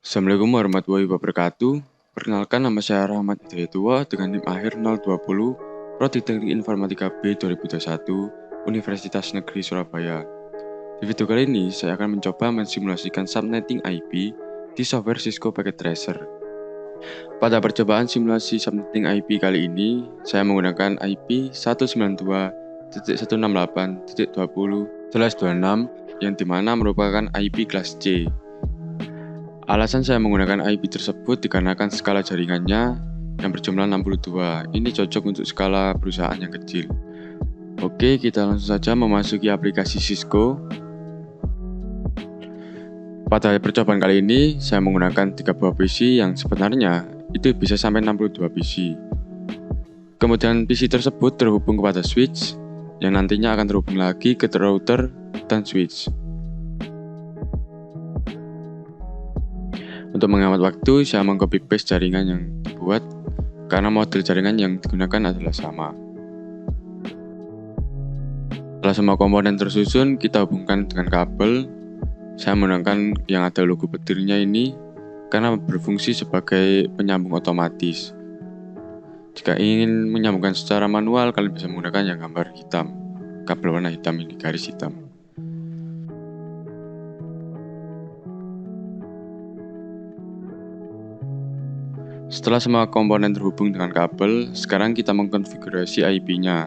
Assalamualaikum warahmatullahi wabarakatuh. Perkenalkan, nama saya Rahmat Hidayatullah dengan NIM akhir 020, Prodi Teknik Informatika B 2021, Universitas Negeri Surabaya. Di video kali ini, saya akan mencoba mensimulasikan subnetting IP di software Cisco Packet Tracer. Pada percobaan simulasi subnetting IP kali ini, saya menggunakan IP 192.168.20/26 yang dimana merupakan IP kelas C. Alasan saya menggunakan IP tersebut dikarenakan skala jaringannya yang berjumlah 62. Ini cocok untuk skala perusahaan yang kecil. Oke, kita langsung saja memasuki aplikasi Cisco. Pada percobaan kali ini, saya menggunakan 3 buah PC yang sebenarnya itu bisa sampai 62 PC. Kemudian PC tersebut terhubung kepada switch yang nantinya akan terhubung lagi ke router dan switch. Untuk menghemat waktu, saya meng-copy paste jaringan yang dibuat karena model jaringan yang digunakan adalah sama. Setelah semua komponen tersusun, kita hubungkan dengan kabel. Saya menggunakan yang ada logo petirnya ini karena berfungsi sebagai penyambung otomatis. Jika ingin menyambungkan secara manual, kalian bisa menggunakan yang gambar hitam, kabel warna hitam ini, garis hitam. Setelah semua komponen terhubung dengan kabel, sekarang kita mengkonfigurasi IP-nya.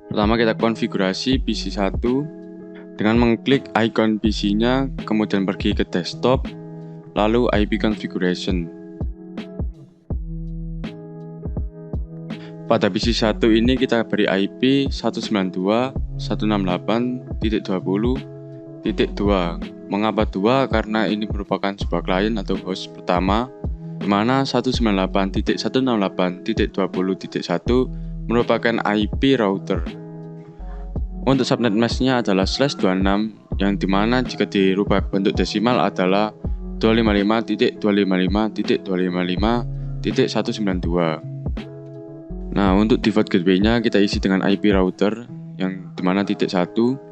Pertama kita konfigurasi PC 1 dengan mengklik icon PC-nya, kemudian pergi ke desktop, lalu IP configuration. Pada PC 1 ini kita beri IP 192.168.20.2. Mengapa 2? Karena ini merupakan sebuah klien atau host pertama, di mana 198.168.20.1 merupakan IP router. Untuk subnet mask-nya adalah /26, yang dimana jika dirubah bentuk desimal adalah 255.255.192. Nah, untuk default gateway-nya kita isi dengan IP router, yang dimana titik 1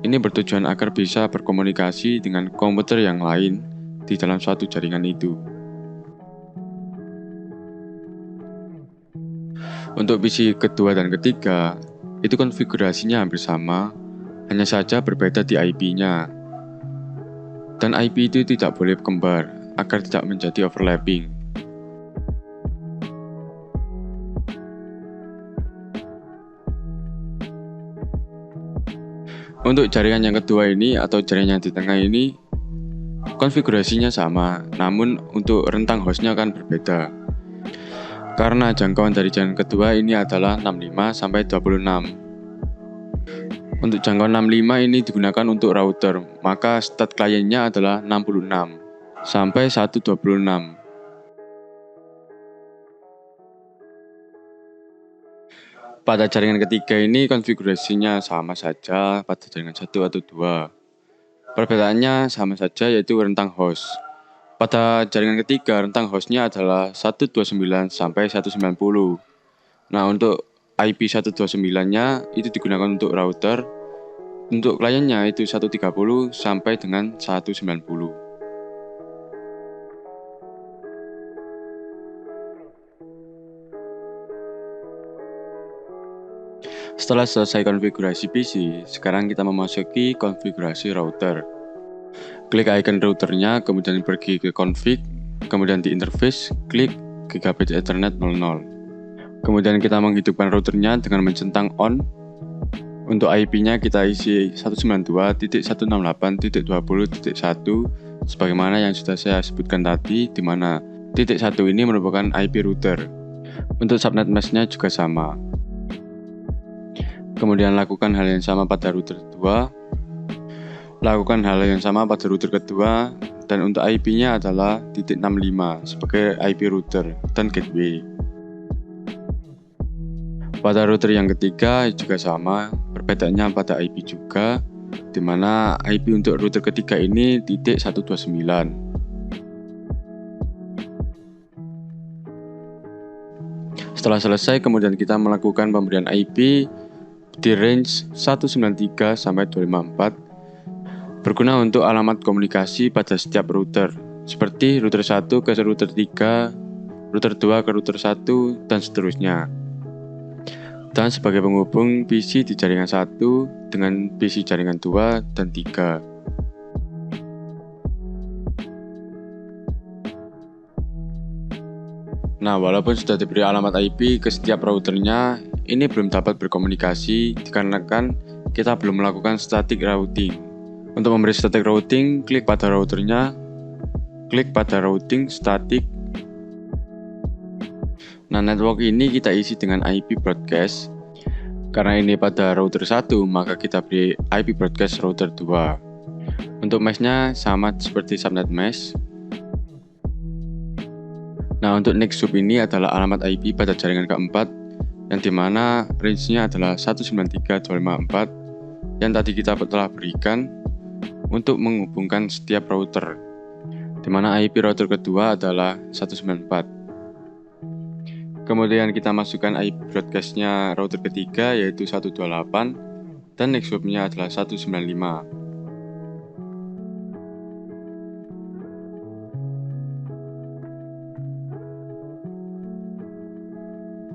ini bertujuan agar bisa berkomunikasi dengan komputer yang lain di dalam suatu jaringan itu. Untuk PC kedua dan ketiga, itu konfigurasinya hampir sama, hanya saja berbeda di IP-nya. Dan IP itu tidak boleh kembar, agar tidak menjadi overlapping. Untuk jaringan yang kedua ini, atau jaringan yang di tengah ini, konfigurasinya sama, namun untuk rentang hostnya akan berbeda. Karena jangkauan dari jaringan kedua ini adalah 65 sampai 26. Untuk jangkauan 65 ini digunakan untuk router, maka start kliennya adalah 66 sampai 126. Pada jaringan ketiga ini konfigurasinya sama saja pada jaringan 1 atau 2. Perbedaannya sama saja, yaitu rentang host. Pada jaringan ketiga, rentang hostnya adalah 129 sampai 190. Nah, untuk IP 129-nya itu digunakan untuk router. Untuk kliennya itu 130 sampai dengan 190. Setelah selesai konfigurasi PC, sekarang kita memasuki konfigurasi router. Klik icon routernya, kemudian pergi ke config, kemudian di interface, klik Gigabit Ethernet 00. Kemudian kita menghidupkan routernya dengan mencentang on. Untuk IP-nya kita isi 192.168.20.1 sebagaimana yang sudah saya sebutkan tadi, di mana titik 1 ini merupakan IP router. Untuk subnet mask-nya juga sama. Kemudian lakukan hal yang sama pada router 2. Lakukan hal yang sama pada router kedua, dan untuk IP-nya adalah titik 65 sebagai IP router dan gateway. Pada router yang ketiga juga sama, perbedaannya pada IP juga, di mana IP untuk router ketiga ini titik 129. Setelah selesai, kemudian kita melakukan pemberian IP di range 193 sampai 254. Berguna untuk alamat komunikasi pada setiap router, seperti router 1 ke router 3, router 2 ke router 1, dan seterusnya. Dan sebagai penghubung PC di jaringan 1 dengan PC jaringan 2 dan 3. Nah, walaupun sudah diberi alamat IP ke setiap routernya, ini belum dapat berkomunikasi dikarenakan kita belum melakukan static routing. Untuk memberi static routing, klik pada routernya, klik pada routing static. Nah, network ini kita isi dengan IP broadcast. Karena ini pada router 1, maka kita beri IP broadcast router 2. Untuk mesh-nya sama seperti subnet mesh. Nah, untuk next sub ini adalah alamat IP pada jaringan keempat, yang dimana range-nya adalah 193.254 yang tadi kita telah berikan untuk menghubungkan setiap router, dimana IP router kedua adalah 194. Kemudian kita masukkan IP broadcast-nya router ketiga yaitu 128 dan next hub-nya adalah 195.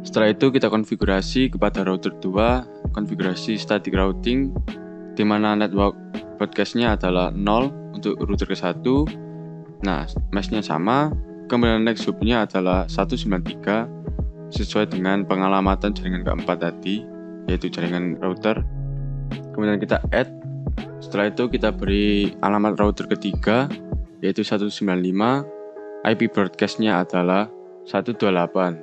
Setelah itu kita konfigurasi kepada router 2, konfigurasi static routing, di mana network broadcast-nya adalah 0 untuk router ke-1. Nah, mesh-nya sama, kemudian next hub-nya adalah 193 sesuai dengan pengalamatan jaringan keempat tadi, yaitu jaringan router. Kemudian kita add, setelah itu kita beri alamat router ketiga, yaitu 195, IP broadcast-nya adalah 128.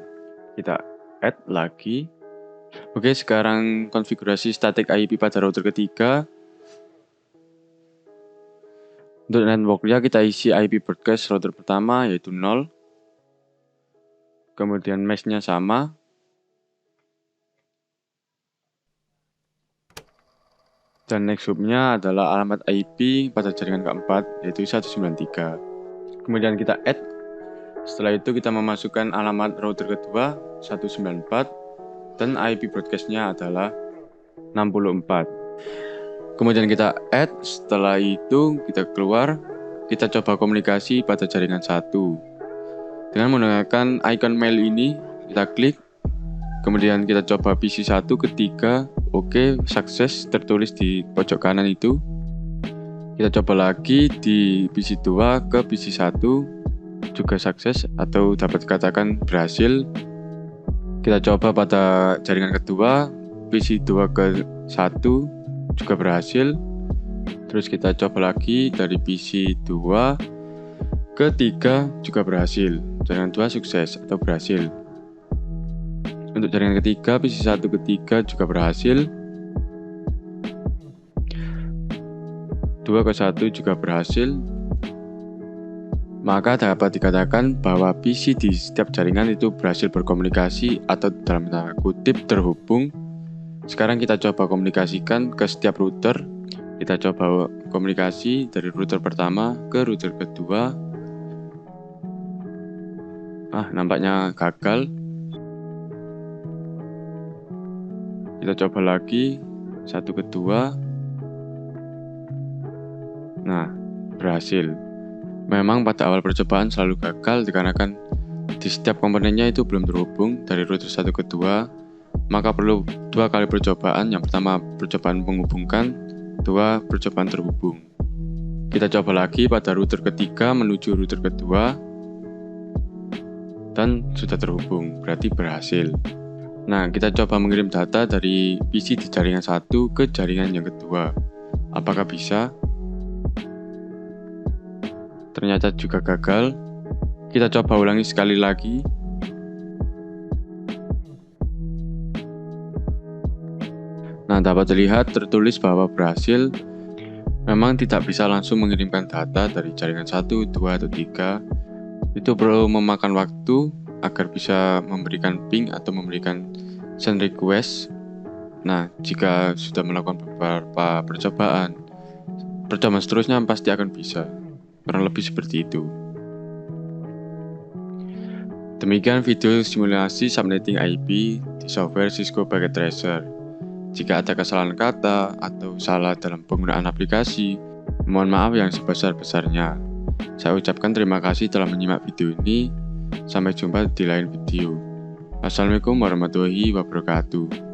Kita add lagi. Oke, sekarang konfigurasi static IP pada router ketiga. Untuk network-nya kita isi IP broadcast router pertama yaitu 0. Kemudian mesh-nya sama. Dan next hub-nya adalah alamat IP pada jaringan keempat yaitu 193. Kemudian kita add. Setelah itu kita memasukkan alamat router kedua 194 dan IP broadcast-nya adalah 64. Kemudian kita add, setelah itu kita keluar, kita coba komunikasi pada jaringan 1. Dengan menggunakan icon mail ini, kita klik, kemudian kita coba PC 1 ke 3, oke, sukses, tertulis di pojok kanan itu. Kita coba lagi di PC 2 ke PC 1, juga sukses atau dapat dikatakan berhasil. Kita coba pada jaringan kedua, PC 2 ke 1, juga berhasil. Terus kita coba lagi dari PC 2 ke 3 juga berhasil. Jaringan 2 sukses atau berhasil. Untuk jaringan ketiga, PC 1 ke 3 juga berhasil. 2 ke 1 juga berhasil. Maka dapat dikatakan bahwa PC di setiap jaringan itu berhasil berkomunikasi atau dalam tanda kutip terhubung. Sekarang kita coba komunikasikan ke setiap router. Kita coba komunikasi dari router pertama ke router kedua. Nampaknya gagal. Kita coba lagi, satu kedua. Nah, berhasil. Memang pada awal percobaan selalu gagal dikarenakan di setiap komponennya itu belum terhubung dari router 1 ke 2. Maka perlu 2 kali percobaan. Yang pertama percobaan menghubungkan, 2 percobaan terhubung. Kita coba lagi pada router ketiga menuju router kedua dan sudah terhubung, berarti berhasil. Nah, kita coba mengirim data dari PC di jaringan 1 ke jaringan yang kedua. Apakah bisa? Ternyata juga gagal. Kita coba ulangi sekali lagi. Nah, dapat dilihat tertulis bahwa berhasil. Memang tidak bisa langsung mengirimkan data dari jaringan 1, 2, atau 3. Itu perlu memakan waktu agar bisa memberikan ping atau memberikan send request. Nah, jika sudah melakukan beberapa percobaan seterusnya pasti akan bisa. Kurang lebih seperti itu. Demikian video simulasi subnetting IP di software Cisco Packet Tracer. Jika ada kesalahan kata atau salah dalam penggunaan aplikasi, Mohon maaf yang sebesar-besarnya. Saya ucapkan terima kasih telah menyimak video ini. Sampai jumpa di lain video. Assalamualaikum warahmatullahi wabarakatuh.